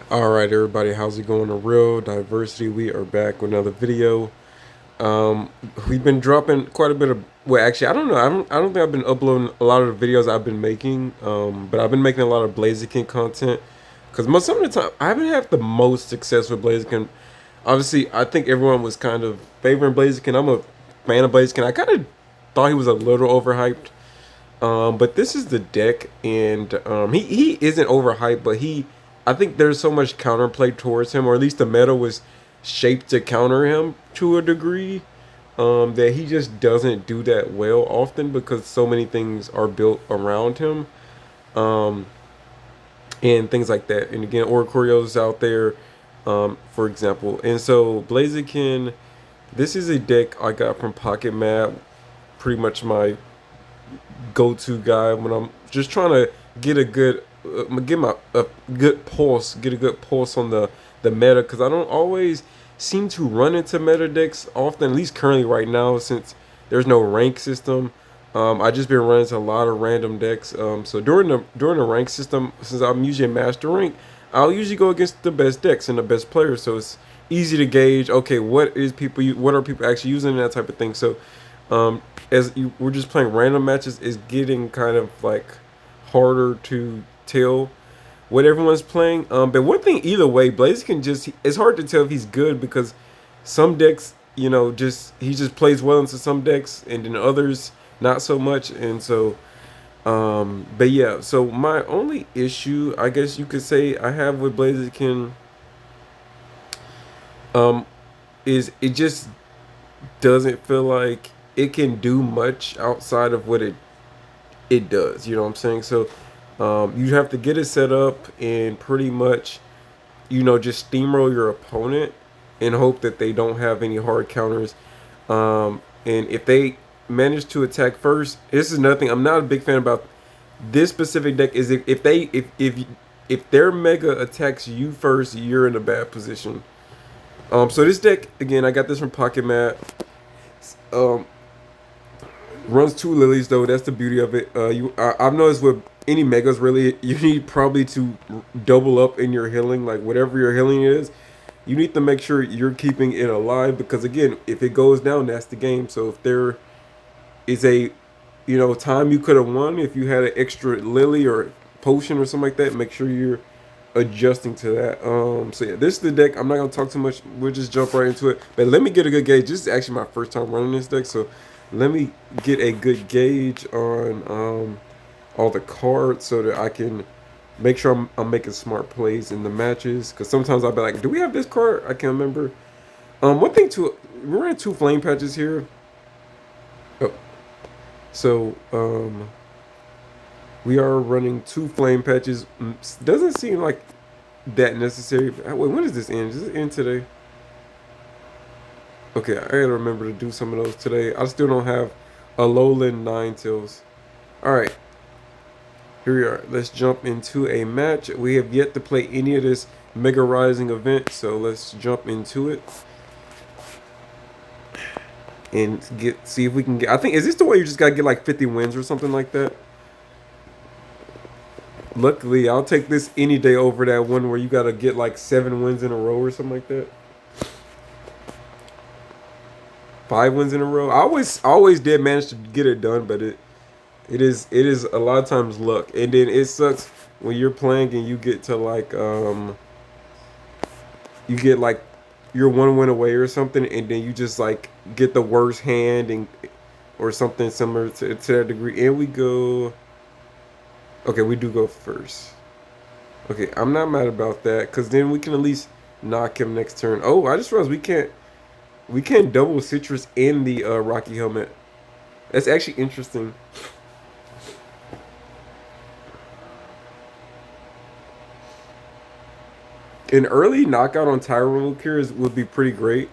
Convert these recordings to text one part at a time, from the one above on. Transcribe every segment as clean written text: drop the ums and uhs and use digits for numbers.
All right, everybody, how's it going? A real diversity. We are back with another video. Um, we've been dropping quite a bit of. Well, actually, I don't know. I don't think I've been uploading a lot of the videos I've been making. But I've been making a lot of Blaziken content because most some of the time I haven't had the most success with Blaziken. Obviously, I think everyone was kind of favoring Blaziken. I'm a fan of Blaziken. I kind of thought he was a little overhyped. But this is the deck, and he isn't overhyped, but I think there's so much counterplay towards him, or at least the meta was shaped to counter him to a degree, that he just doesn't do that well often because so many things are built around him, um, and things like that. And again, Oricorios out there, for example, and so Blaziken. This is a deck I got from Pocket Map, pretty much my go-to guy when I'm just trying to get a good get my a good pulse, get a good pulse on the meta because I don't always seem to run into meta decks often, at least currently right now since there's no rank system. I just been running into a lot of random decks. So during the rank system, since I'm usually a master rank, I'll usually go against the best decks and the best players. So it's easy to gauge. Okay, what are people actually using, that type of thing. So um, we're just playing random matches, is getting kind of like harder to tell what everyone's playing. But one thing, either way, Blaze can just, it's hard to tell if he's good because some decks, just he just plays well into some decks, and then others not so much. And so, but yeah. So my only issue, I guess you could say, I have with Blaziken, um, is it just doesn't feel like it can do much outside of what it does. You know what I'm saying? So you have to get it set up and pretty much, just steamroll your opponent and hope that they don't have any hard counters. And if they manage to attack first, this is nothing. I'm not a big fan about this specific deck. Is if their mega attacks you first, you're in a bad position. So this deck again, I got this from Pocket Mat. Um, Runs two lilies though. That's the beauty of it. I've noticed with any megas, really, you need probably to double up in your healing. Like whatever your healing is, you need to make sure you're keeping it alive because again, if it goes down, that's the game. So if there is a, time you could have won if you had an extra lily or potion or something like that, make sure you're adjusting to that. So yeah, this is the deck. I'm not gonna talk too much. We'll just jump right into it. But let me get a good gauge. This is actually my first time running this deck, so let me get a good gauge on all the cards so that I can make sure I'm making smart plays in the matches. Because sometimes I'll be like, do we have this card? I can't remember. One thing too, we're running two flame patches here. Oh, so we are running two flame patches. Doesn't seem like that necessary. Wait, when does this end? Does it end today? Okay, I gotta remember to do some of those today. I still don't have a Lowland Ninetales. Alright, here we are. Let's jump into a match. We have yet to play any of this Mega Rising event, so let's jump into it. And see if we can get, I think, is this the way you just gotta get like 50 wins or something like that? Luckily, I'll take this any day over that one where you gotta get like 7 wins in a row or something like that. 5 wins in a row. I always did manage to get it done, but it is a lot of times luck, and then it sucks when you're playing and you get to like you get like you're 1 win away or something, and then you just like get the worst hand and or something similar to that degree. And we go. Okay, we do go first. Okay, I'm not mad about that because then we can at least knock him next turn. Oh, I just realized we can't double citrus in the Rocky helmet. That's actually interesting. An early knockout on Tyrone Cures would be pretty great.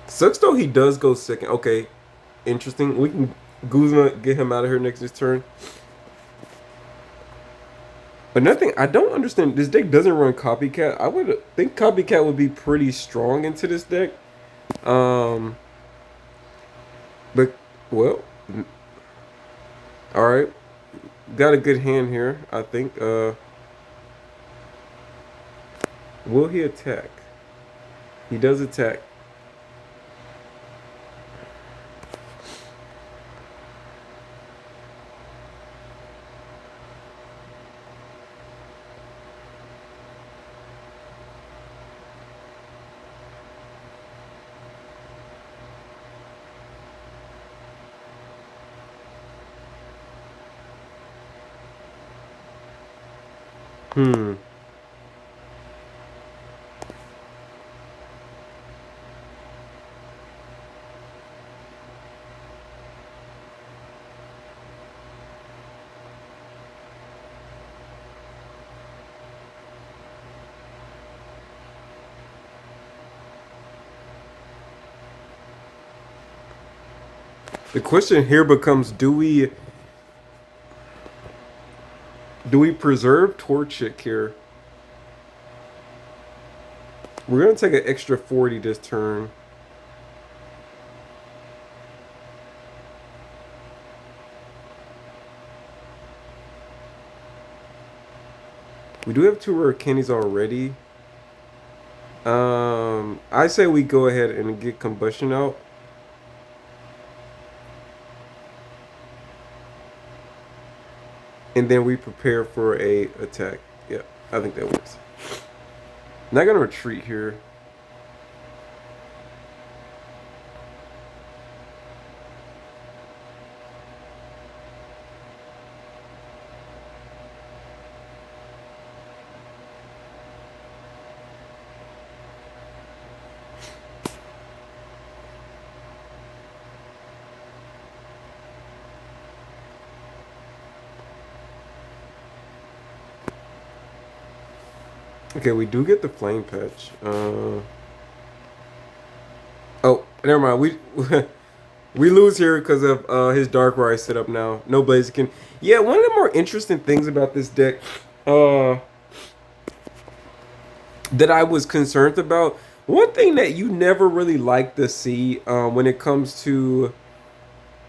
Sucks though he does go second. Okay, interesting. We can Guzma get him out of here next this turn. But nothing. I don't understand. This deck doesn't run Copycat. I would think Copycat would be pretty strong into this deck. Um, but well, all right. Got a good hand here, I think. Will he attack? He does attack. Hmm. The question here becomes: do we preserve Torchic here? We're gonna take an extra 40 this turn. We do have 2 rare candies already. I say we go ahead and get combustion out. And then we prepare for a attack. Yeah, I think that works. Not gonna retreat here. Okay, we do get the flame patch. Oh, never mind. We lose here because of his Dark Rise setup now. No Blaziken. Yeah, one of the more interesting things about this deck that I was concerned about, one thing that you never really like to see when it comes to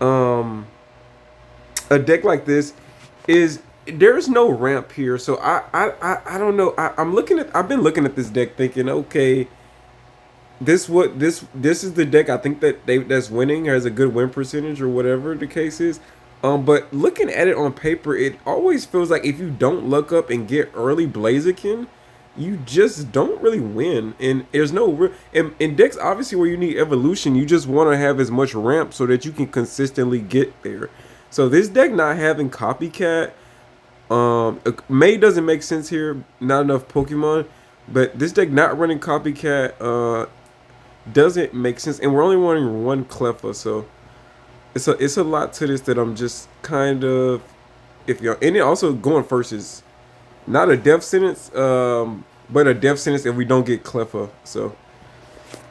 um, a deck like this is there's no ramp here. So I don't know. I've been looking at this deck thinking, okay, this is the deck I think that's winning, has a good win percentage or whatever the case is. But looking at it on paper, it always feels like if you don't look up and get early Blaziken, you just don't really win. And there's no real in decks obviously where you need evolution, you just want to have as much ramp so that you can consistently get there. So this deck not having copycat, May doesn't make sense here. Not enough Pokemon, but this deck not running copycat doesn't make sense, and we're only running 1 Cleffa, so it's a lot to this that I'm just kind of iffy on. And it also going first is not a death sentence, but a death sentence if we don't get Cleffa. So,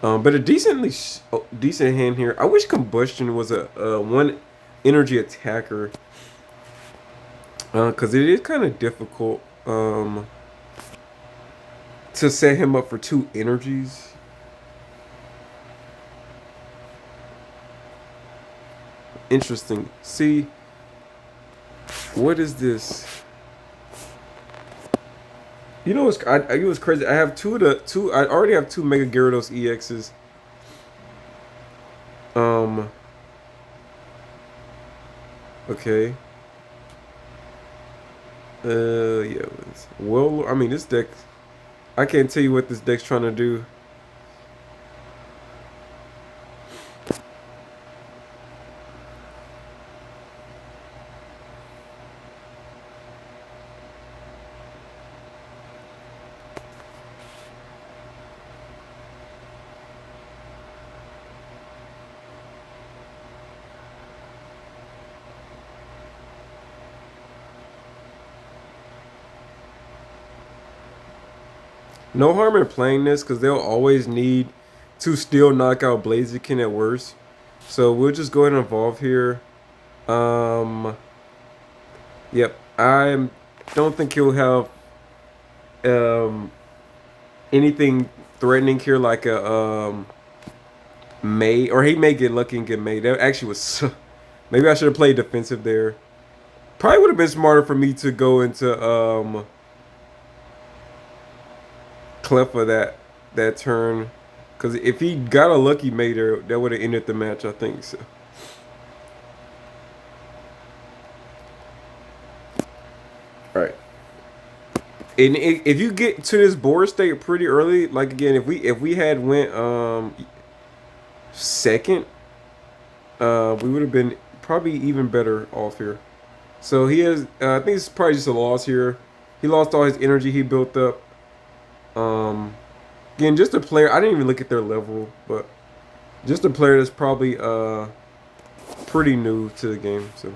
but a decent hand here. I wish Combustion was a 1 energy attacker, because it is kind of difficult to set him up for 2 energies. Interesting. See, what is this? You know what's crazy? I have two. I already have 2 Mega Gyarados EXs. Okay. Yeah. Well, I mean, this deck. I can't tell you what this deck's trying to do. No harm in playing this because they'll always need to still knock out Blaziken at worst. So we'll just go ahead and evolve here. Yep. I don't think he'll have anything threatening here like a May, or he may get lucky and get May. That actually was maybe I should have played defensive there. Probably would have been smarter for me to go into Cleffa that turn, because if he got a lucky mater, that would have ended the match. I think so. All right. And if you get to this board state pretty early, like again, if we had went second, we would have been probably even better off here. So he has, I think it's probably just a loss here. He lost all his energy he built up. Again, just a player. I didn't even look at their level, but just a player that's probably pretty new to the game. So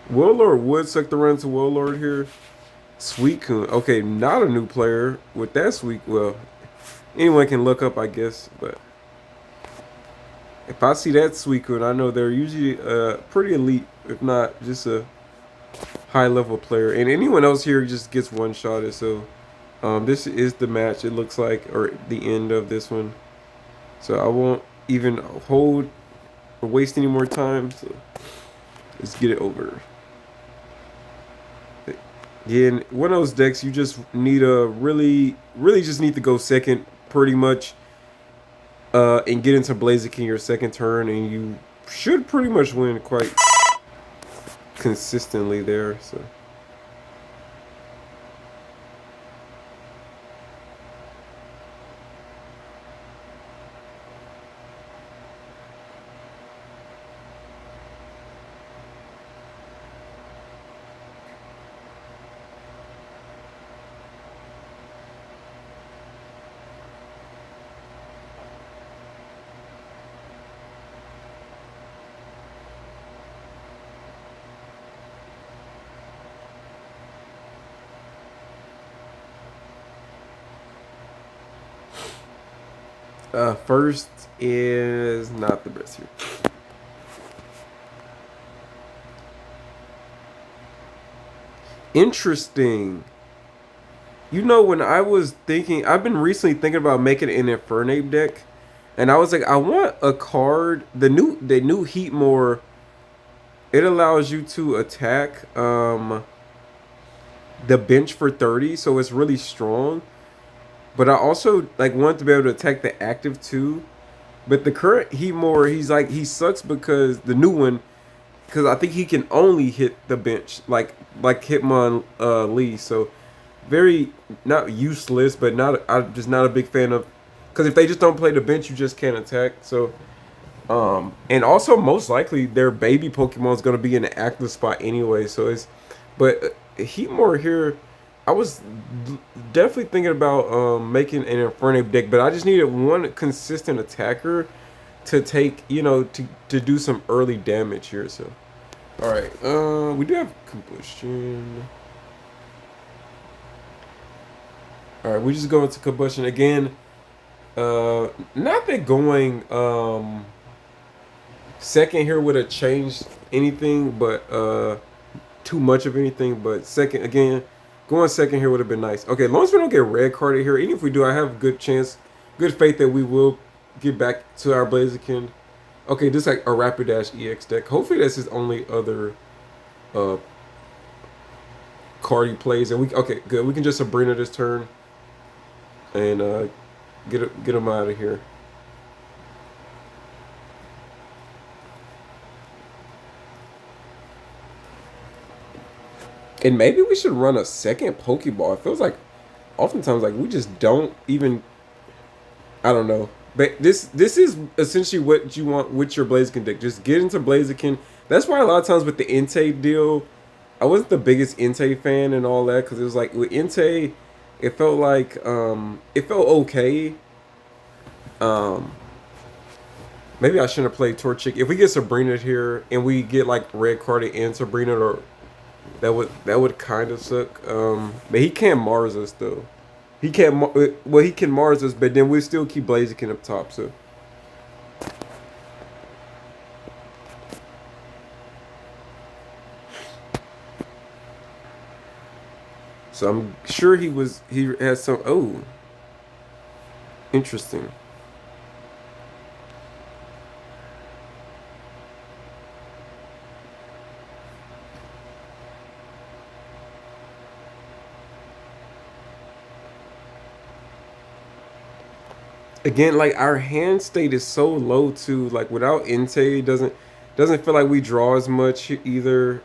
Warlord would suck the run to Warlord here. Suicune. Okay, not a new player with that sweet. Well, anyone can look up, I guess. But if I see that Suicune, I know they're usually pretty elite, if not just a high level player. And anyone else here just gets one shotted. So this is the match. It looks like, or the end of this one. So I won't even hold or waste any more time. So let's get it over. Yeah, in one of those decks, you just need a really just need to go second, pretty much, and get into Blaziken your second turn, and you should pretty much win quite consistently there. So. First is not the best here. Interesting. You know, when I was thinking, I've been recently thinking about making an Infernape deck, and I was like, I want a card. The new Heatmore. It allows you to attack the bench for 30, so it's really strong. But I also like want to be able to attack the active too. But the current Heatmore, he sucks because the new one, because I think he can only hit the bench like Hitmon Lee. So very not useless, but not I'm just not a big fan of, because if they just don't play the bench, you just can't attack. So and also most likely their baby Pokemon is gonna be in the active spot anyway. So it's, but Heatmore here, I was definitely thinking about making an Infernape deck, but I just needed one consistent attacker to take, to do some early damage here. So, all right, we do have combustion. All right, we just go into combustion again. Not that going second here would have changed anything, but too much of anything. But second again, going second here would have been nice. Okay, as long as we don't get red carded here, even if we do, I have good faith that we will get back to our Blaziken. Okay, this is like a Rapidash EX deck. Hopefully that's his only other card he plays. And okay, good. We can just Sabrina this turn and get him out of here. And maybe we should run a second Pokeball. It feels like oftentimes like we just don't even, I don't know. But this is essentially what you want with your Blaziken deck. Just get into Blaziken. That's why a lot of times with the Entei deal, I wasn't the biggest Entei fan and all that, because it was like with Entei, it felt like it felt okay. Maybe I shouldn't have played Torchic. If we get Sabrina here and we get like red carded and Sabrina, or that would kind of suck. But he can't Mars us though. He can't. Well, he can Mars us, but then we still keep Blaziken up top. So I'm sure he has some. Oh, interesting. Again, like our hand state is so low too. Like without Entei, it doesn't feel like we draw as much either.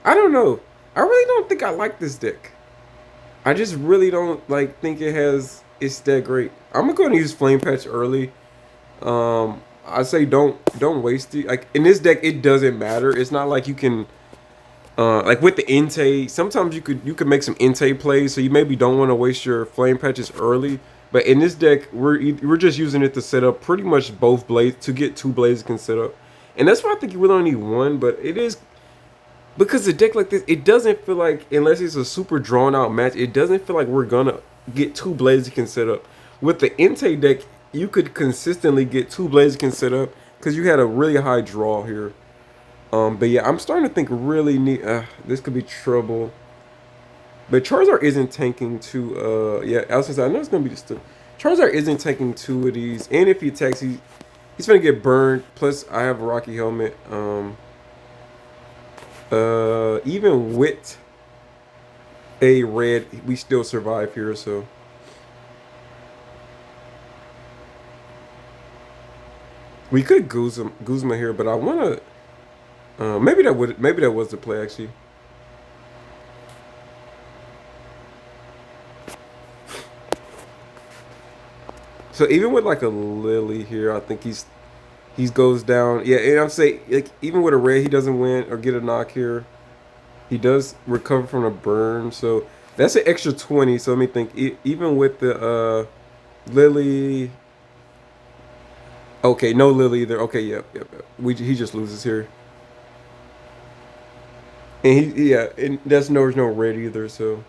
I don't know. I really don't think I like this deck. I just really don't like think it's that great. I'm gonna go and use Flame Patch early. I say don't waste it. Like in this deck, it doesn't matter. It's not like you can like with the Entei, sometimes you could make some Entei plays, so you maybe don't want to waste your Flame Patches early. But in this deck, we're just using it to set up pretty much both blades to get two Blaziken set up, and that's why I think you really only need one. But it is because a deck like this, it doesn't feel like unless it's a super drawn out match, it doesn't feel like we're gonna get two Blaziken set up. With the Entei deck, you could consistently get two Blaziken set up because you had a really high draw here. But yeah, I'm starting to think really neat. This could be trouble. But Charizard isn't tanking two. Yeah, Allison said I know it's gonna be just. Charizard isn't taking two of these, and if he attacks, he's gonna get burned. Plus, I have a Rocky Helmet. Even with a red, we still survive here. So we could Guzma here, but I wanna. Maybe that was the play actually. So even with like a Lily here, I think he goes down. Yeah, and I'm saying like even with a red, he doesn't win or get a knock here. He does recover from a burn, so that's an extra 20. So let me think. Even with the Lily, okay, no Lily either. Okay, yep. He just loses here, and yeah, and there's no red either. So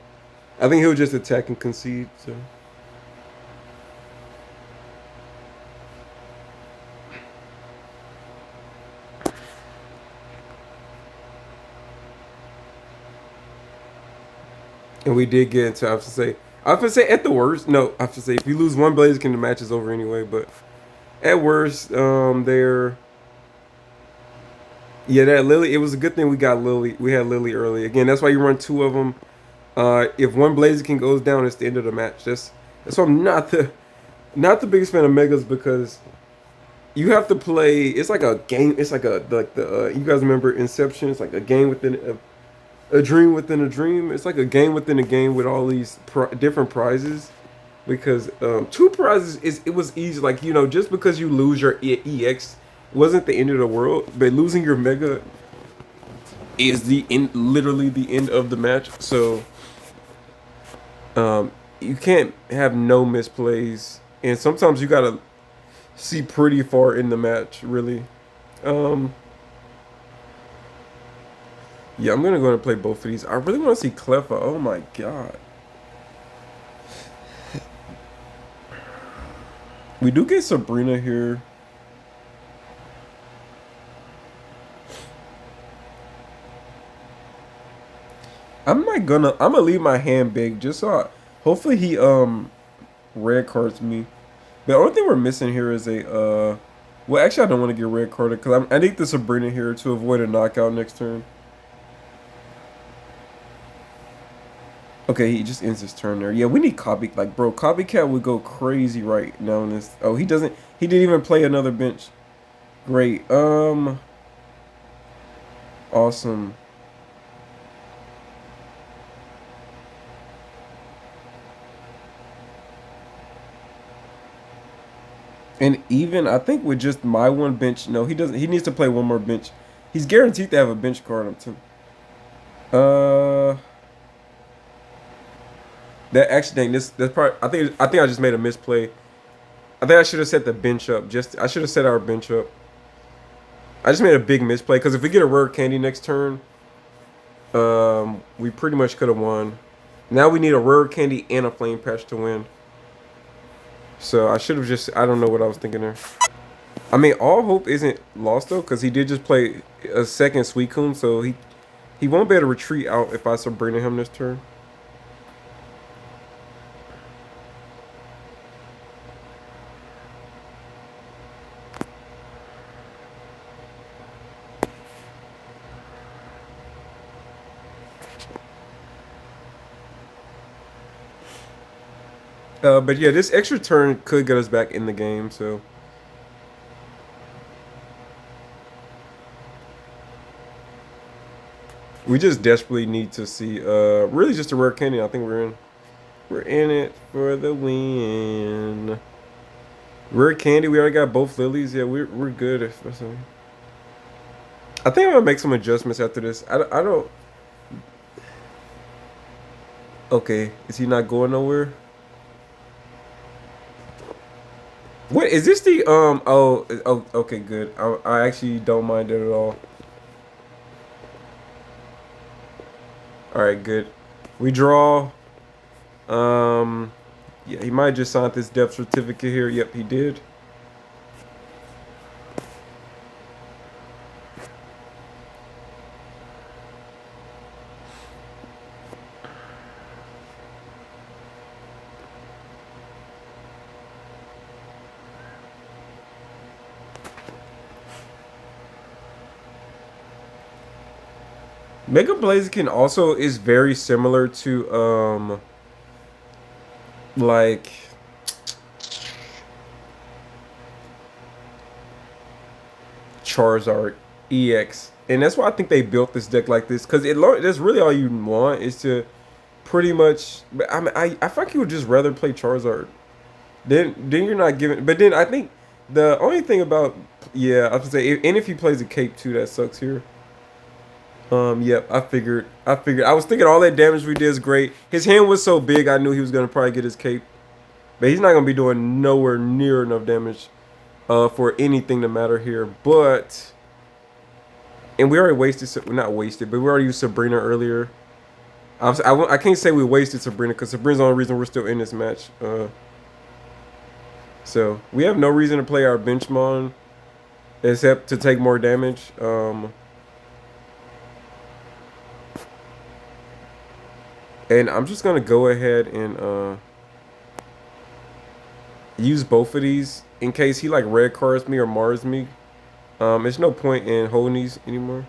I think he'll just attack and concede. So. And we did get into I have to say at the worst, no, I have to say if you lose one Blaziken, the match is over anyway. But at worst, there, yeah, that Lily. It was a good thing we got Lily. We had Lily early. Again, that's why you run two of them. If one Blaziken goes down, it's the end of the match. That's why I'm not the biggest fan of Megas because you have to play. It's like a game. It's like the you guys remember Inception? It's like a game within a dream within a dream. It's like a game within a game with all these different prizes. Because two prizes it was easy. Like just because you lose your EX wasn't the end of the world, but losing your Mega is literally the end of the match. So you can't have no misplays, and sometimes you gotta see pretty far in the match. Really. Um, yeah, I'm gonna go and play both of these. I really want to see Cleffa. Oh my god. We do get Sabrina here. I'm gonna leave my hand big just so hopefully he red cards me. The only thing we're missing here is a well actually I don't want to get red carded because I need the Sabrina here to avoid a knockout next turn. Okay, he just ends his turn there. Yeah, we need copy like bro, copycat would go crazy right now in this. Oh, he didn't even play another bench. Great. Awesome. And even I think with just my one bench, no, he doesn't. He needs to play one more bench. He's guaranteed to have a bench card up too. That actually dang that's part. I think I just made a misplay. I think I should have set the bench up. I should have set our bench up. I just made a big misplay because if we get a rare candy next turn, we pretty much could have won. Now we need a rare candy and a flame patch to win. So I should have just. I don't know what I was thinking there. I mean, all hope isn't lost though, because he did just play a second Suicune, so he won't be able to retreat out if I Sabrina him this turn. But yeah, this extra turn could get us back in the game. So we just desperately need to see. Really just a rare candy. I think we're in it for the win. Rare candy. We already got both lilies. Yeah, we're good. I think I'm gonna make some adjustments after this. I don't. Okay, is he not going nowhere? What is this the oh okay, good. I actually don't mind it at all. All right, good. We draw. Um, yeah, he might just signed this death certificate here. Yep, he did. Mega Blaziken also is very similar to like Charizard EX, and that's why I think they built this deck like this, because that's really all you want is to pretty much. I mean, I feel like you would just rather play Charizard. Then you're not giving. But then I think the only thing about, yeah, I was gonna say, and if he plays a cape too, that sucks here. Yep, I figured. I was thinking all that damage we did is great. His hand was so big, I knew he was gonna probably get his cape, but he's not gonna be doing nowhere near enough damage, for anything to matter here. But and we already wasted, not wasted, but we already used Sabrina earlier. I can't say we wasted Sabrina because Sabrina's the only reason we're still in this match. So we have no reason to play our Benchmon except to take more damage. And I'm just gonna go ahead and use both of these in case he like red cards me or Mars me. There's no point in holding these anymore.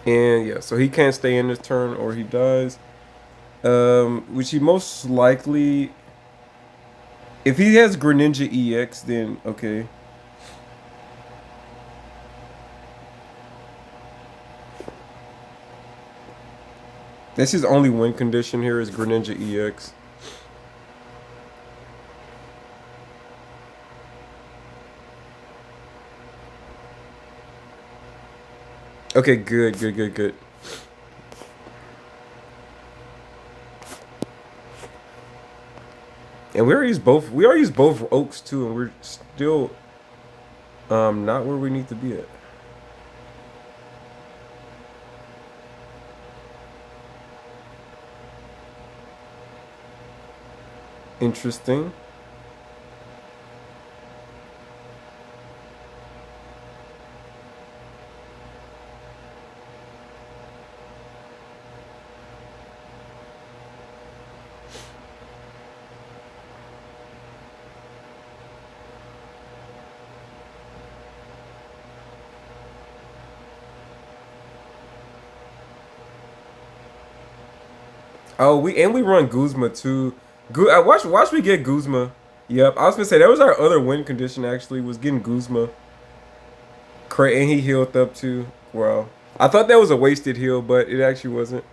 And yeah, so he can't stay in this turn or he dies. Which he most likely, if he has Greninja EX, then okay. That's his only win condition here is Greninja EX. Okay, good. And we already used both oaks too, and we're still not where we need to be at. Interesting. Oh, we run Guzma too. Watch we get Guzma. Yep, I was gonna say that was our other win condition actually, was getting Guzma. And he healed up too. Wow. I thought that was a wasted heal, but it actually wasn't.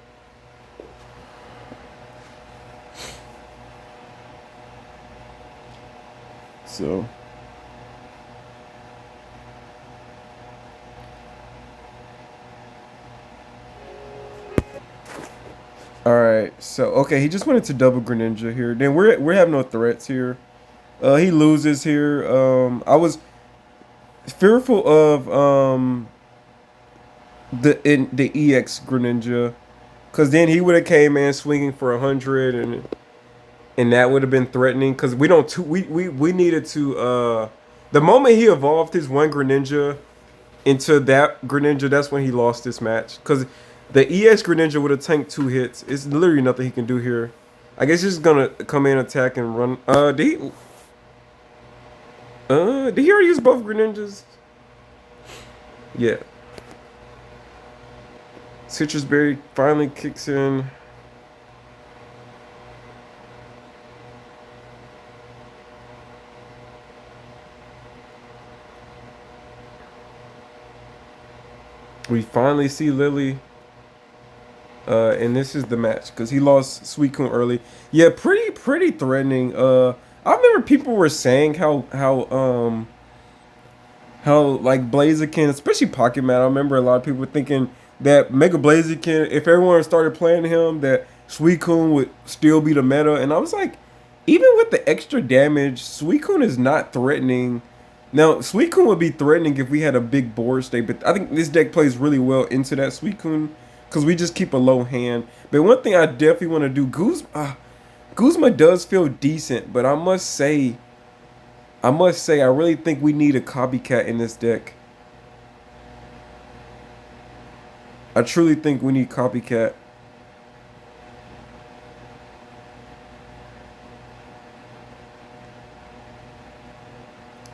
So all right, so okay, he just went into double Greninja here. Then we have no threats here. He loses here. I was fearful of the EX Greninja, cause then he would have came in swinging for 100, and that would have been threatening. Cause we don't we needed to the moment he evolved his one Greninja into that Greninja, that's when he lost this match. Cause the EX Greninja would have tanked 2 hits. It's literally nothing he can do here. I guess he's just gonna come in, attack, and run. Did he already use both Greninjas? Yeah. Citrus Berry finally kicks in. We finally see Lily. And this is the match because he lost Suicune early. Yeah, pretty threatening. I remember people were saying how like Blaziken, especially Pocket Man. I remember a lot of people were thinking that Mega Blaziken, if everyone started playing him, that Suicune would still be the meta. And I was like, even with the extra damage, Suicune is not threatening. Now, Suicune would be threatening if we had a big board state, but I think this deck plays really well into that Suicune because we just keep a low hand. But one thing I definitely want to do, Guzma does feel decent, but I must say, I really think we need a copycat in this deck. I truly think we need copycat.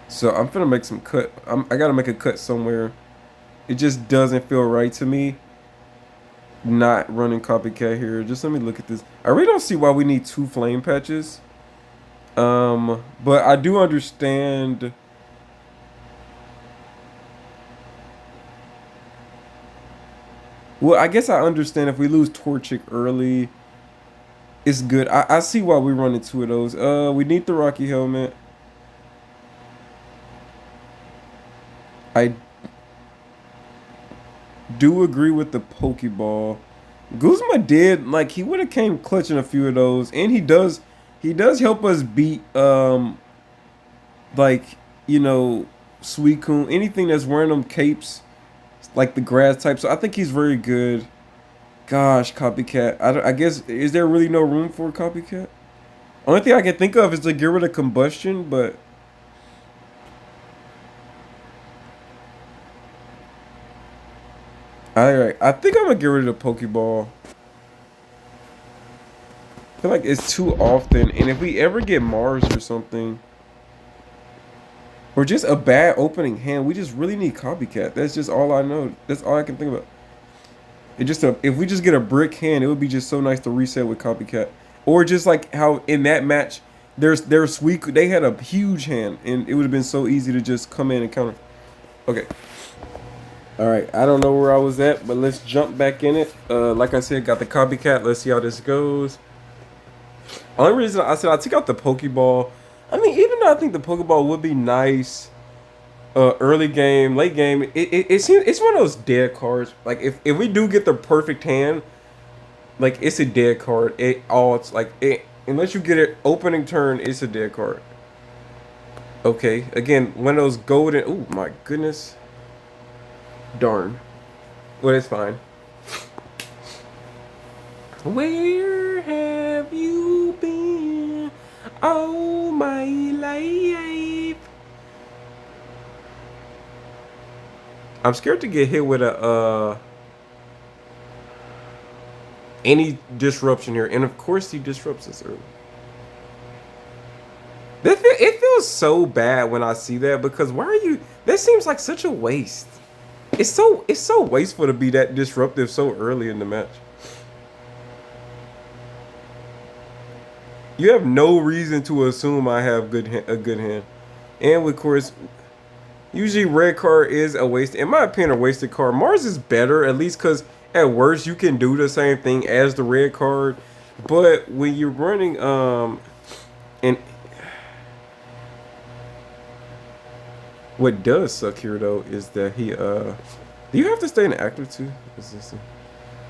So I'm gonna make some cut. I gotta make a cut somewhere. It just doesn't feel right to me not running copycat here. Just let me look at this. I really don't see why we need 2 flame patches. But I do understand. Well, I guess I understand if we lose Torchic early, it's good. I see why we running 2 of those. We need the Rocky Helmet. I do agree with the Pokeball. Guzma did, like, he would have came clutching a few of those, and he does help us beat like, you know, Suicune, anything that's wearing them capes, like the grass type. So I think he's very good. Gosh, copycat. I guess, is there really no room for a copycat? Only thing I can think of is to get rid of combustion, but alright, I think I'm gonna get rid of the Pokeball. I feel like it's too often, and if we ever get Mars or something, or just a bad opening hand, we just really need copycat. That's just all I know. That's all I can think about. If we just get a brick hand, it would be just so nice to reset with copycat, or just like how in that match, their sweet they had a huge hand, and it would have been so easy to just come in and counter. Okay. All right, I don't know where I was at, but let's jump back in it. Like I said, got the copycat. Let's see how this goes. Only reason I said I took out the Pokeball. I mean, even though I think the Pokeball would be nice, early game, late game, it seems it's one of those dead cards. Like if we do get the perfect hand, like it's a dead card. It's like unless you get it opening turn, it's a dead card. Okay, again, one of those golden. Oh my goodness, darn. Well, it's fine. Where have you been all my life? I'm scared to get hit with a any disruption here, and of course he disrupts us early. It feels so bad when I see that because why are you? That seems like such a waste. It's so wasteful to be that disruptive so early in the match. You have no reason to assume I have a good hand, and of course, usually red card is a waste. In my opinion, a wasted card. Mars is better at least because at worst you can do the same thing as the red card, but when you're running and what does suck here though is that he do you have to stay in active too? Is this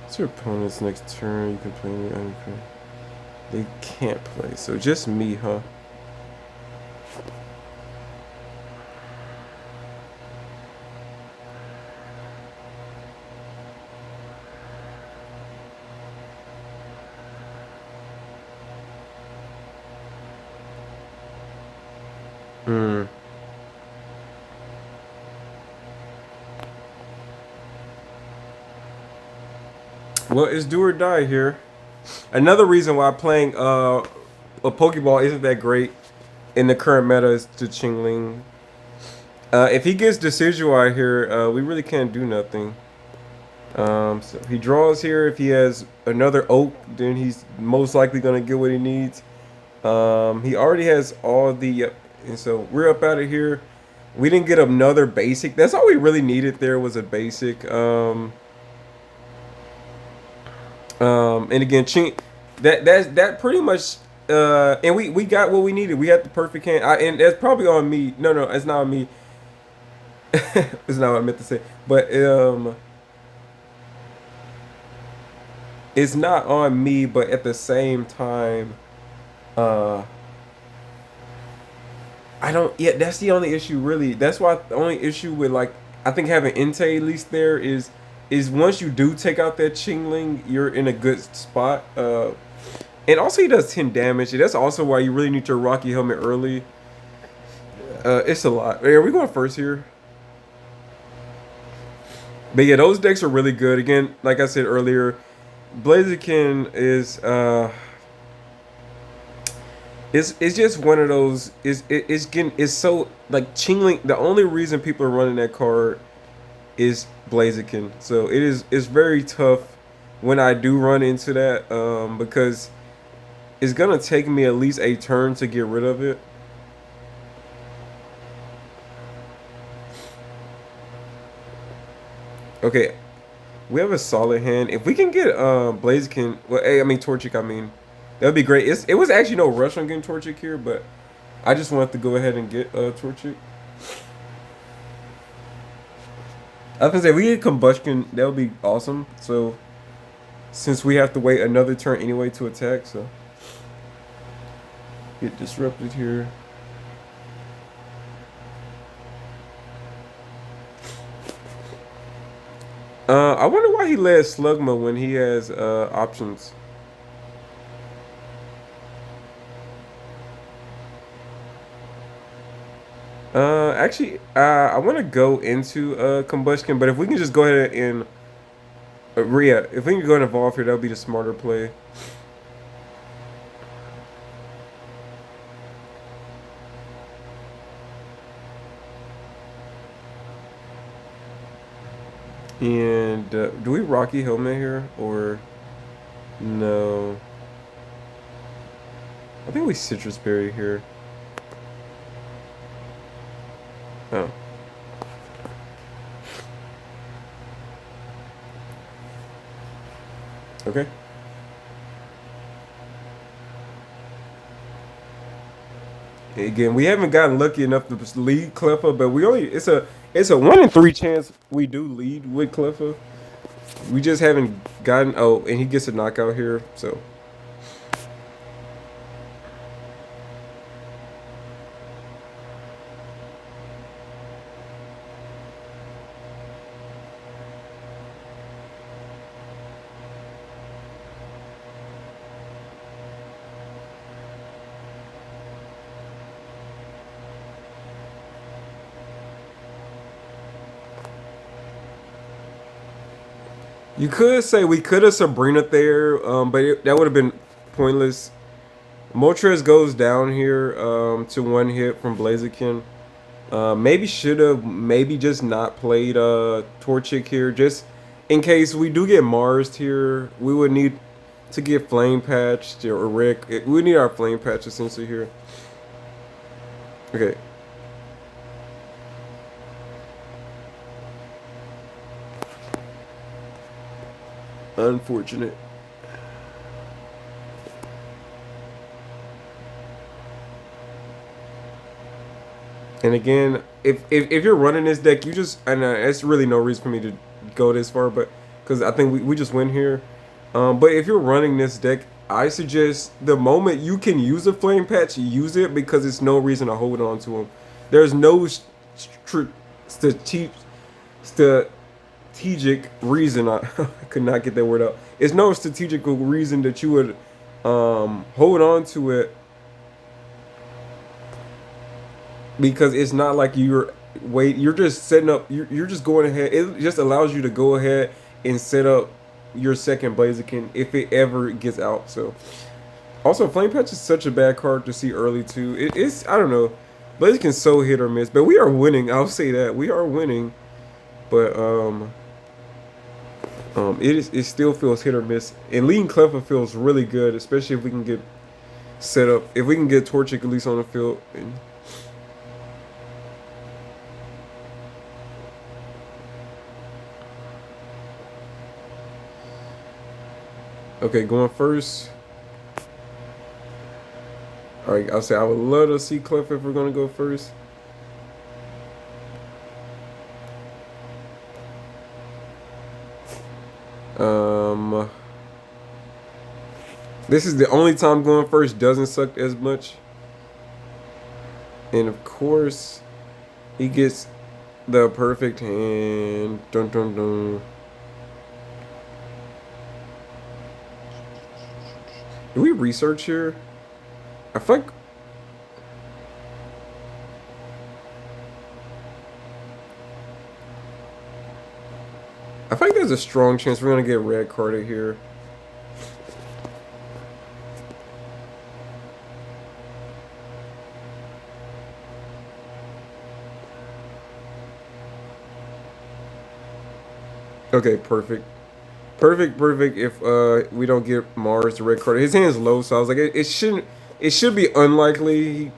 it's your opponent's next turn? You can play me. They can't play, so just me, huh? Hmm. Well, it's do or die here. Another reason why playing a Pokeball isn't that great in the current meta is to Chingling. If he gets Decidueye here, we really can't do nothing. So he draws here. If he has another Oak, then he's most likely gonna get what he needs. He already has all the, and so we're up out of here. We didn't get another basic. That's all we really needed. There was a basic. And again, that pretty much. And we got what we needed. We had the perfect hand. And that's probably on me. No, it's not on me. It's not what I meant to say. But it's not on me. But at the same time, uh, I don't. Yeah, that's the only issue. Really, that's why the only issue with like I think having Entei at least there is once you do take out that Chingling, you're in a good spot. And also he does 10 damage. That's also why you really need your Rocky Helmet early. It's a lot. Are we going first here? But yeah, those decks are really good. Again, like I said earlier, Blaziken is it's just one of those. It's so like Chingling. The only reason people are running that card is Blaziken. So it's very tough when I do run into that because it's gonna take me at least a turn to get rid of it. Okay, we have a solid hand. If we can get Blaziken, well, I mean Torchic, that would be great. It was actually no rush on getting Torchic here, but I just wanted to go ahead and get Torchic. I was gonna say if we get Combustion, that would be awesome. So since we have to wait another turn anyway to attack, so get disrupted here. I wonder why he led Slugma when he has options. Actually, I want to go into Combustion, but if we can just go ahead and Rhea, if we can go and evolve here, that would be the smarter play. And do we Rocky Helmet here or no? I think we Citrus Berry here. Oh. Okay. Again, we haven't gotten lucky enough to lead Cleffa, but it's a 1 in 3 chance we do lead with Cleffa. We just haven't gotten. Oh, and he gets a knockout here, so. You could say we could have Sabrina there, but that would have been pointless. Moltres goes down here to 1 hit from Blaziken. Maybe should have maybe just not played Torchic here, just in case we do get Marsed here. We would need to get Flame Patched or Rick. We need our Flame Patch essentially here. Okay. Unfortunate. And again, if you're running this deck, you just and it's really no reason for me to go this far, but because I think we just win here. But if you're running this deck, I suggest the moment you can use a Flame Patch, use it because it's no reason to hold on to them. There's no strategic reason. I could not get that word out. It's no strategical reason that you would hold on to it because it's not like you're just setting up. You're just going ahead. It just allows you to go ahead and set up your second Blaziken if it ever gets out. So also Flame Patch is such a bad card to see early too. It's I don't know. Blaziken's so hit or miss, but we are winning. I'll say that we are winning, but it still feels hit or miss. And leading Cleffa feels really good, especially if we can get set up. If we can get Torchic at least on the field. Okay, going first. All right, I'll say I would love to see Cleffa if we're gonna go first. This is the only time going first doesn't suck as much. And of course, he gets the perfect hand. Dun dun dun. Do we research here? I feel like there's a strong chance we're gonna get red carded here. Okay, perfect. Perfect if we don't get Mars the red card. His hand's low, so I was like it should be unlikely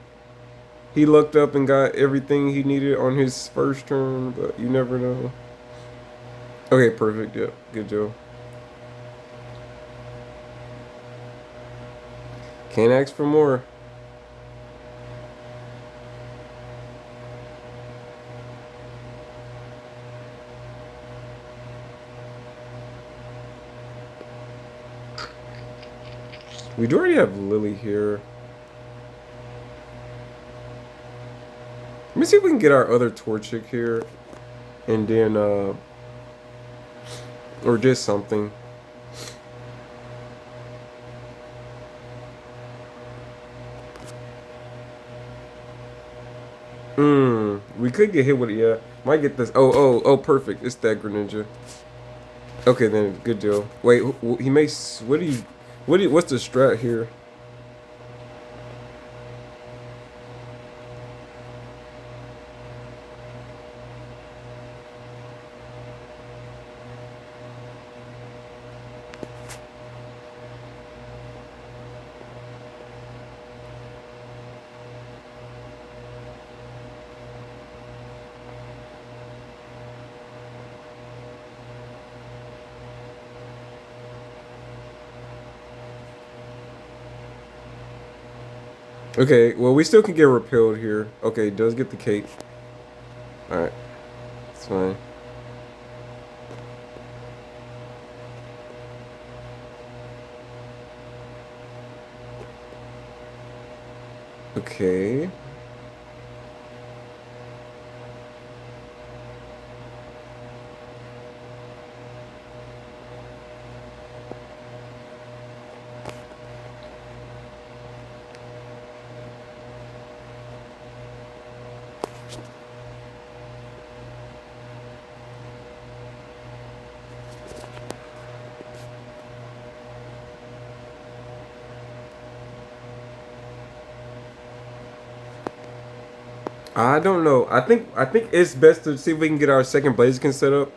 he looked up and got everything he needed on his first turn, but you never know. Okay, perfect. Yep, good job. Can't ask for more. We do already have Lily here. Let me see if we can get our other Torchic here. And then, or just something. We could get hit with it, yeah. Might get this. Oh, perfect. It's that Greninja. Okay, then, good deal. Wait, he makes, what's the strat here? Okay, well, we still can get repelled here. Okay, does get the cape. Alright, it's fine. Okay. I don't know. I think it's best to see if we can get our second Blaziken set up.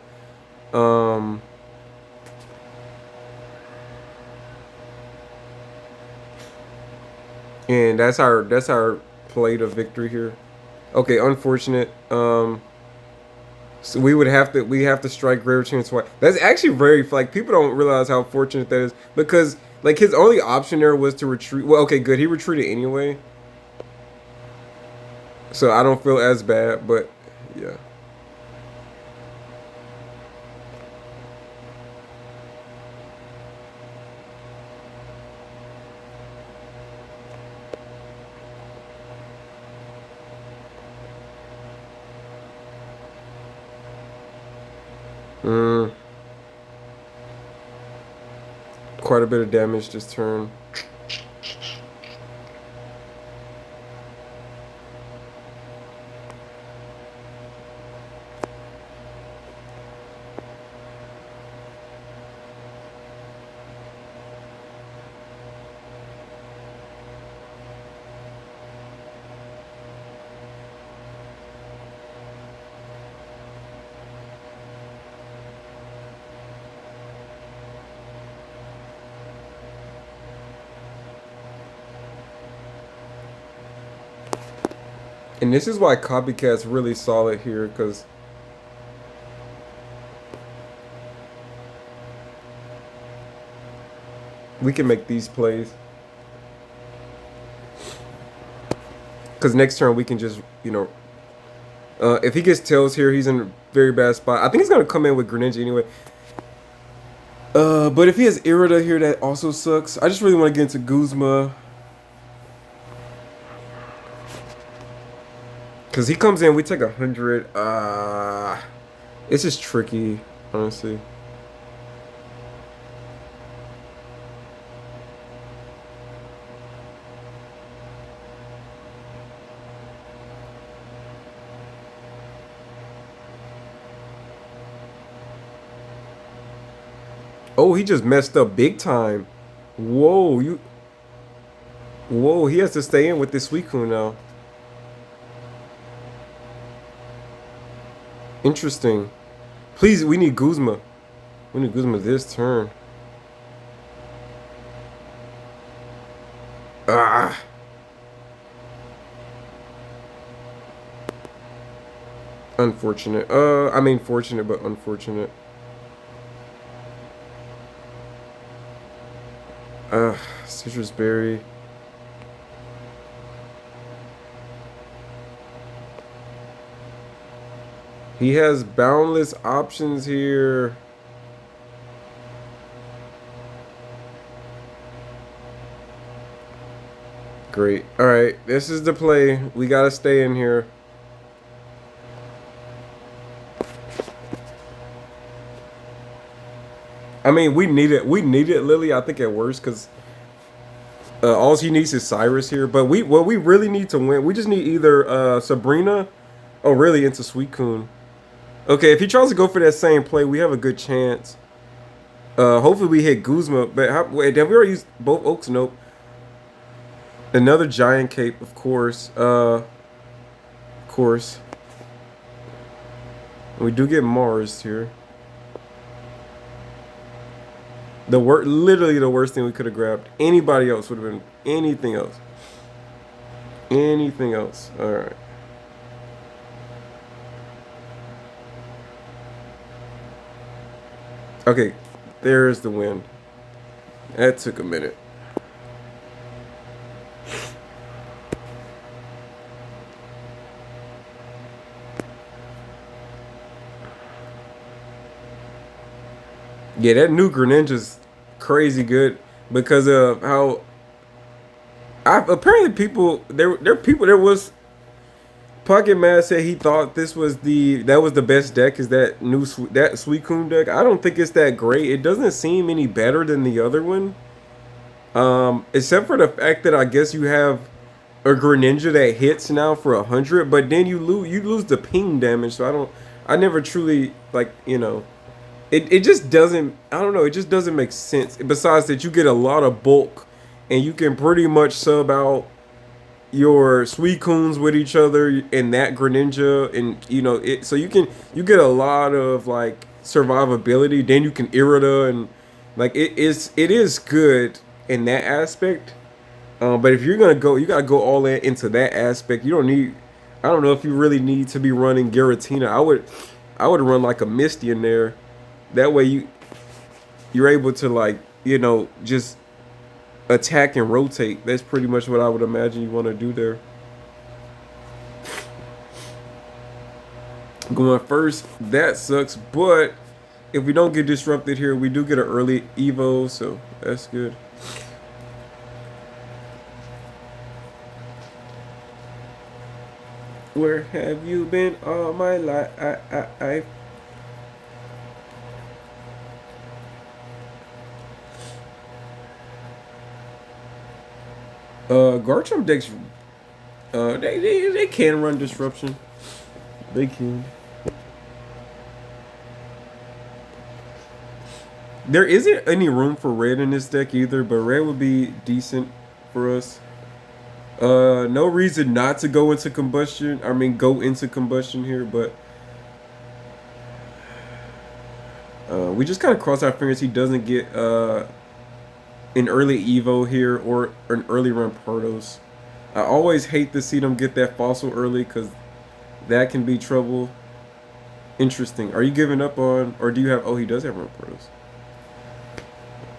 And that's our play to victory here. Okay, unfortunate. So we have to strike rare chance twice. That's actually very like people don't realize how fortunate that is because like his only option there was to retreat. Well, okay, good. He retreated anyway. So I don't feel as bad, but yeah. Quite a bit of damage this turn. And this is why Copycat's really solid here, because we can make these plays. Because next turn we can just, you know, if he gets Tails here, he's in a very bad spot. I think he's going to come in with Greninja anyway. But if he has Irida here, that also sucks. I just really want to get into Guzma. Because he comes in, we take 100. It's just tricky, honestly. Oh, he just messed up big time. Whoa, you. Whoa, he has to stay in with this Suicune now. Interesting. Please, we need Guzma. We need Guzma this turn. Ah. Unfortunate. I mean fortunate, but unfortunate. Citrus berry. He has boundless options here. Great. All right, this is the play. We gotta stay in here. I mean, we need it. We need it, Lily. I think at worst, because all he needs is Cyrus here. But what we really need to win, we just need either Sabrina or really into Suicune. Okay, if he tries to go for that same play, we have a good chance. Hopefully we hit Guzma. But wait, have we already used both Oaks? Nope. Another Giant Cape, of course. We do get Mars here. Literally the worst thing we could have grabbed. Anybody else would have been anything else. Anything else. All right. Okay, there's the win. That took a minute. Yeah, that new Greninja's crazy good because of how apparently there was Pocket Mad said he thought that was the best deck is that Suicune deck. I don't think it's that great. It doesn't seem any better than the other one. Except for the fact that I guess you have a Greninja that hits now for 100, but then you lose the ping damage. So I never truly like, you know. It just doesn't, I don't know, it just doesn't make sense. Besides that, you get a lot of bulk, and you can pretty much sub out your Suicunes with each other and that Greninja, and you know it. So you get a lot of like survivability. Then you can Irida, and like it is good in that aspect. But if you're gonna go, you gotta go all in into that aspect. You don't need. I don't know if you really need to be running Giratina. I would run like a Misty in there. That way you're able to like, you know, just attack and rotate. That's pretty much what I would imagine you want to do there. Going first, that sucks, but if we don't get disrupted here, we do get an early Evo, so that's good. Where have you been all my life? Garchomp decks, they can run disruption. They can. There isn't any room for red in this deck either, but red would be decent for us. No reason not to go into combustion. I mean, go into combustion here, but we just kind of cross our fingers he doesn't get an early Evo here or an early run Pardos. I always hate to see them get that fossil early because that can be trouble. Interesting. Are you giving up on, or do you have? Oh, he does have run pros.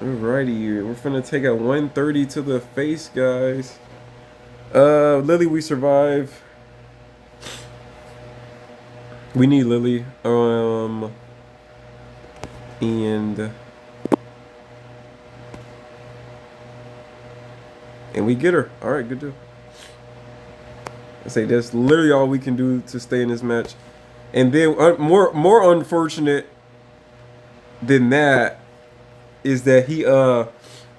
Alrighty, we're finna take a 130 to the face, guys. Lily, we survive. We need Lily. And we get her. All right, good deal. I say that's literally all we can do to stay in this match. And then more unfortunate than that is that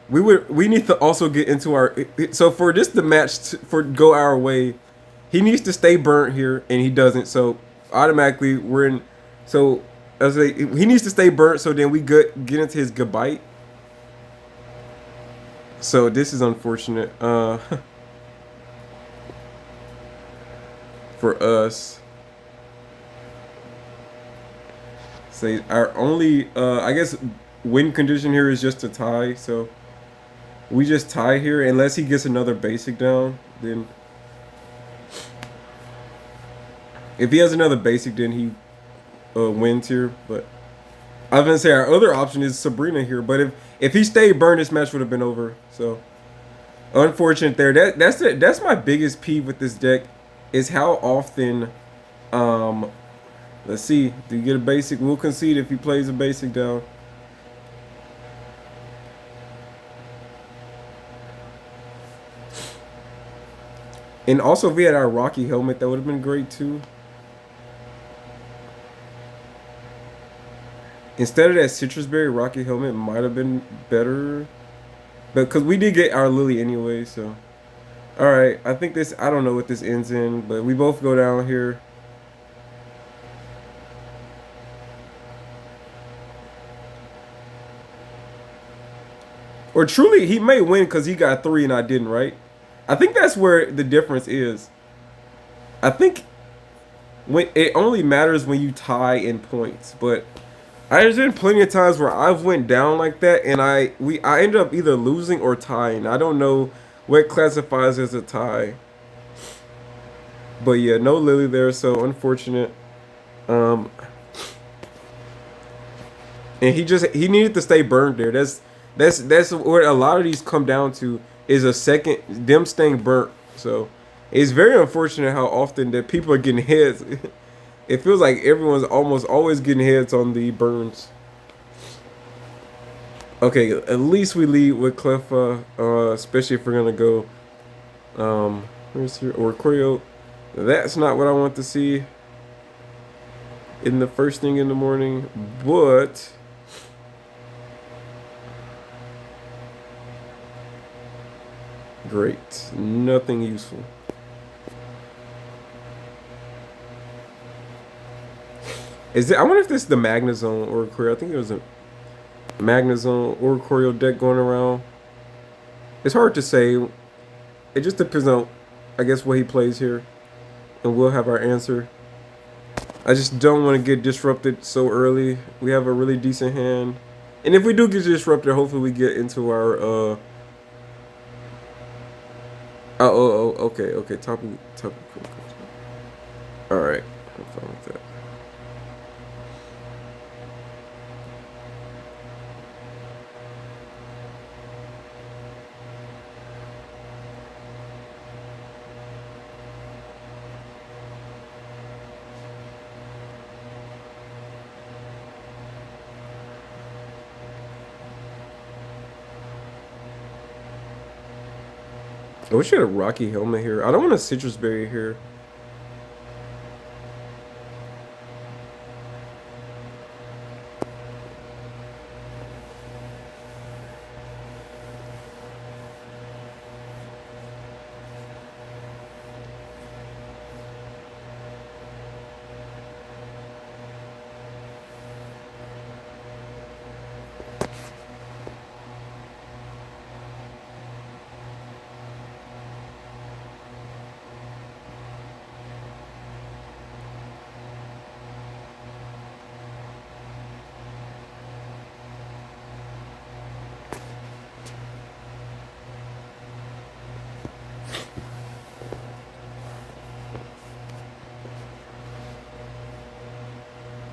we need to also get into our, so for this the match for go our way, he needs to stay burnt here and he doesn't, so automatically we're in. So I say he needs to stay burnt so then we get into his good bite. So this is unfortunate for us. Say our only I guess win condition here is just to tie, so we just tie here unless he gets another basic down. Then if he has another basic, then he wins here. But I was gonna say our other option is Sabrina here, but if he stayed burned, this match would have been over. So unfortunate there. That's my biggest peeve with this deck is how often let's see, do you get a basic? We'll concede if he plays a basic down. And also if we had our Rocky helmet, that would have been great too. Instead of that citrus berry, Rocky helmet might have been better. But because we did get our Lily anyway, so. Alright, I think this, I don't know what this ends in, but we both go down here. Or truly, he may win because he got 3 and I didn't, right? I think that's where the difference is. I think it only matters when you tie in points, but there's been plenty of times where I've went down like that and I ended up either losing or tying. I don't know what classifies as a tie. But yeah, no Lily there, so unfortunate. And he needed to stay burned there. That's what a lot of these come down to, is them staying burnt. So it's very unfortunate how often that people are getting heads. It feels like everyone's almost always getting heads on the burns. Okay, at least we lead with Cleffa, especially if we're gonna go where's here, or Choreo. That's not what I want to see in the first thing in the morning, but great. Nothing useful. I wonder if this is the Magnezone or Choreo. I think it was a Magnezone or Choreo deck going around. It's hard to say. It just depends on, I guess, what he plays here. And we'll have our answer. I just don't want to get disrupted so early. We have a really decent hand. And if we do get disrupted, hopefully we get into our okay. Top. Alright. I'm fine with that. I wish you had a Rocky helmet here. I don't want a citrus berry here.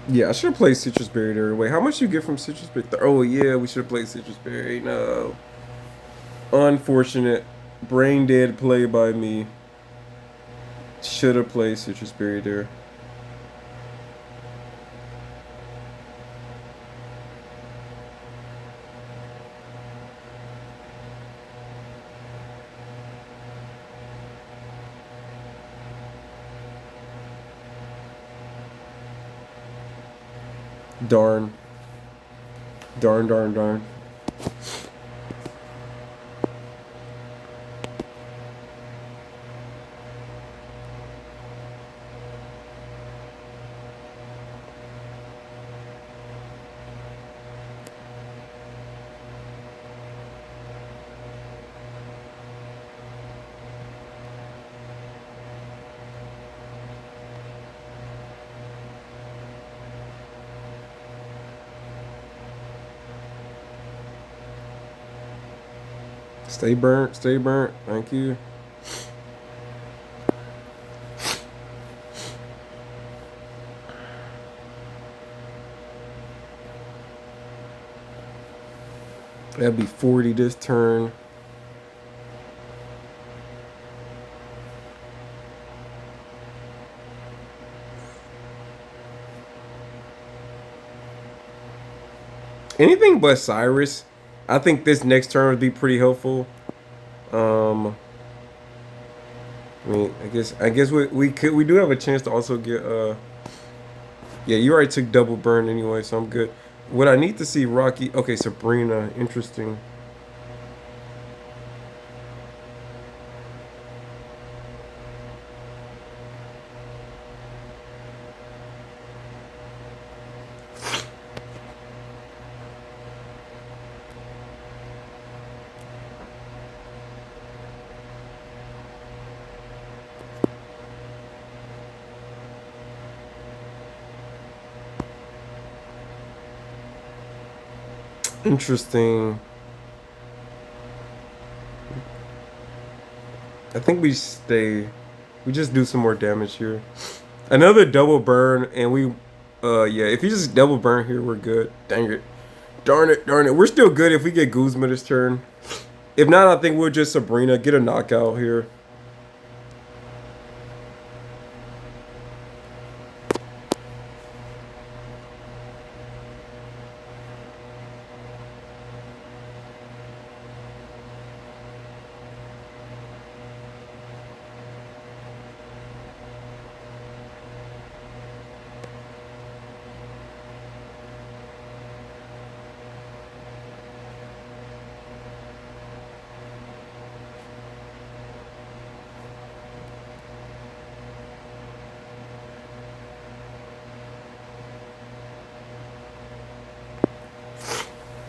Yeah, I should have played Citrus Berry there. Wait, how much you get from Citrus Berry? Oh yeah, we should have played Citrus Berry. No, unfortunate, brain dead play by me. Should have played Citrus Berry there. Darn, darn, darn, darn. Stay burnt, stay burnt. Thank you. That'd be 40 this turn. Anything but Cyrus. I think this next turn would be pretty helpful. I mean, I guess we do have a chance to also get yeah, you already took double burn anyway, so I'm good. What I need to see Rocky. Okay, Sabrina, interesting. Interesting. I think we stay. We just do some more damage here. Another double burn, and we, yeah, if you just double burn here, we're good. Dang it. Darn it, darn it. We're still good if we get Guzma this turn. If not, I think we'll just Sabrina, get a knockout here.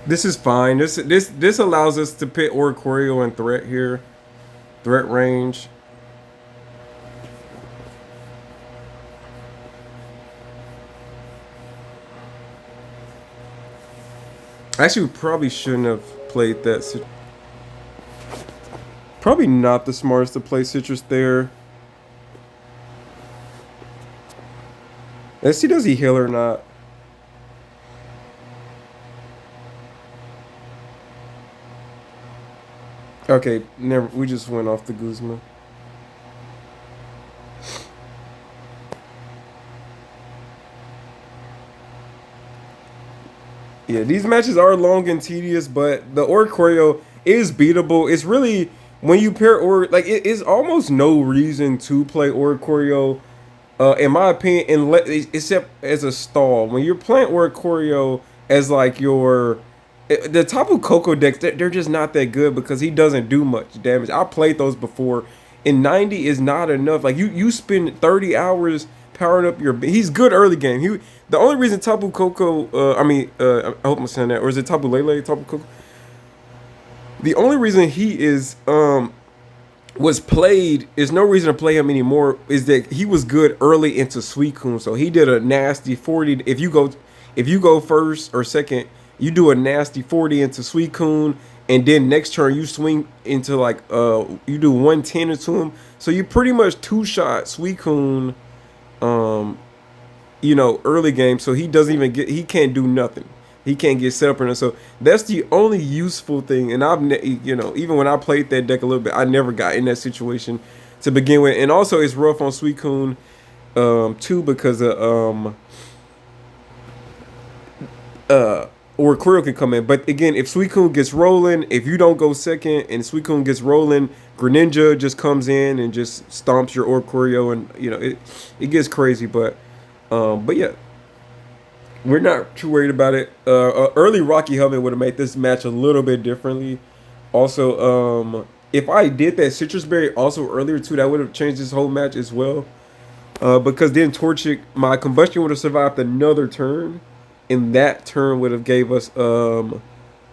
This is fine. This allows us to pit Oricorio and threat here. Threat range. Actually, we probably shouldn't have played that. Probably not the smartest to play Citrus there. Let's see, does he heal or not? Okay, never. We just went off the Guzma. Yeah, these matches are long and tedious, but the Oricorio is beatable. It's really when you pair like it is almost no reason to play Oricorio, in my opinion, except as a stall. When you're playing Oricorio as like the Tapu Koko decks, they're just not that good because he doesn't do much damage. I played those before, and 90 is not enough. Like you spend 30 hours powering up your. He's good early game. The only reason Tapu Koko, I hope I'm saying that, or is it Tapu Lele, Tapu Koko? The only reason he is was played is no reason to play him anymore is that he was good early into Suicune. So he did a nasty 40. If you go first or second, you do a nasty 40 into Suicune, and then next turn you swing into like you do 110 into him. So you pretty much two shot Suicune you know, early game, so he doesn't even get, he can't do nothing. He can't get set up or nothing. So that's the only useful thing. And you know, even when I played that deck a little bit, I never got in that situation to begin with. And also, it's rough on Suicune, too, because of or Quirrell can come in. But again, if Suicune gets rolling, if you don't go second and Suicune gets rolling, Greninja just comes in and just stomps your Oricorio, and you know it gets crazy. But yeah, we're not too worried about it. Early Rocky Helmet would have made this match a little bit differently. Also, if I did that Citrus Berry also earlier too, that would have changed this whole match as well. Because then Torchic, my combustion would have survived another turn, and that turn would have gave us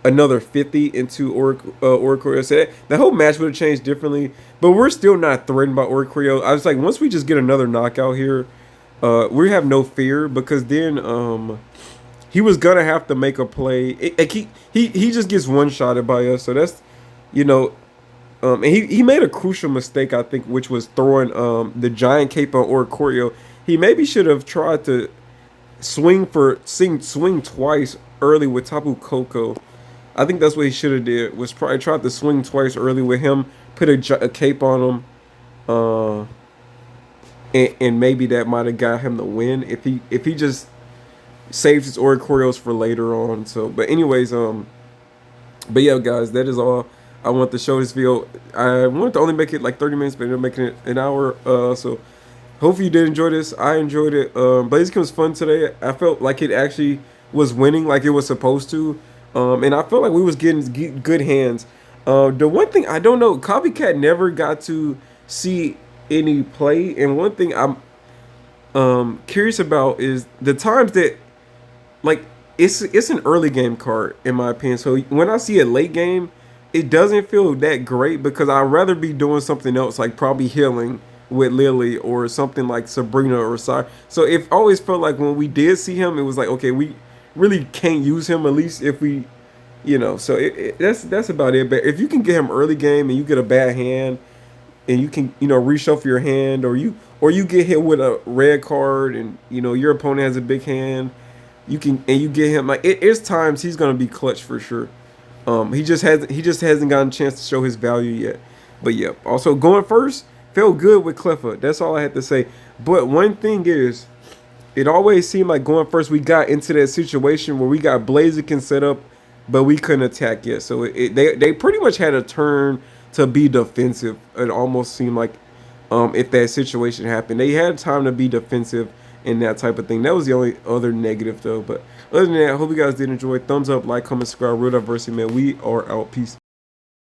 another 50 into Oricorio. So that whole match would have changed differently, but we're still not threatened by Oricorio. I was like, once we just get another knockout here, we have no fear, because then he was gonna have to make a play. He just gets one shotted by us, so that's, you know. And he made a crucial mistake, I think, which was throwing the giant cape on Oricorio. He maybe should have tried to swing twice early with Tapu Koko. I think that's what he should have did, was probably tried to swing twice early with him, put a cape on him, and maybe that might have got him the win if he just saves his Oricorios for later on. So, but anyways, but yeah, guys, that is all I want to show this video. I wanted to only make it like 30 minutes, but ended up making it an hour. So hopefully you did enjoy this. I enjoyed it. Blaziken was fun today. I felt like it actually was winning like it was supposed to. And I felt like we was getting good hands. The one thing I don't know, Copycat never got to see any play. And one thing I'm curious about is the times that, like, it's an early game card in my opinion. So when I see it late game, it doesn't feel that great, because I'd rather be doing something else, like probably healing with Lily or something like Sabrina or Sai. So it always felt like when we did see him, it was like, okay, we really can't use him, at least if we, you know. So that's about it. But if you can get him early game and you get a bad hand, and you can, you know, reshuffle your hand, or you get hit with a red card, and you know your opponent has a big hand, you can, and you get him, like, it's times he's gonna be clutch for sure. He just hasn't gotten a chance to show his value yet. But yeah, also going first felt good with Cleffa. That's all I had to say. But one thing is, it always seemed like going first we got into that situation where we got Blaziken set up, but we couldn't attack yet. So they pretty much had a turn to be defensive. It almost seemed like, if that situation happened, they had time to be defensive and that type of thing. That was the only other negative though. But other than that, I hope you guys did enjoy. Thumbs up, like, comment, subscribe. Real Diversity, man. We are out. Peace.